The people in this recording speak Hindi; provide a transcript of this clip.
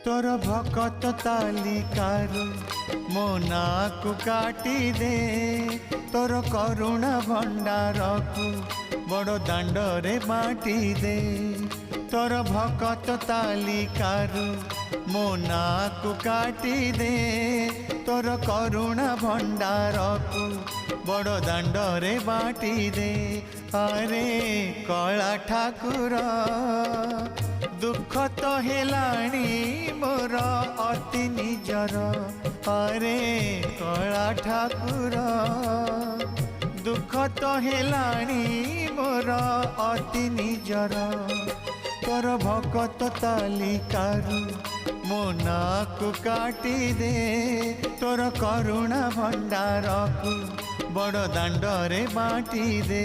तोर भकत तालिकारु मो नाकु काटी दे तोर करुणा भंडार को बड़ दांडरे बाटी दे तोर भकत तालिकारु मो नाकु काटी दे तोर करुणा भंडार को बड़ दांडरे बाटी दे। अरे कला ठाकुर दुख तो हेलाणी मोर अति निजर। अरे कला ठाकुर दुख तो हेलाणी मोर अति निजर। तोर भकत तालिकारु मो नाकु काटी दे तोर करुणा भंडार को बड़ दांडरे बाटी दे।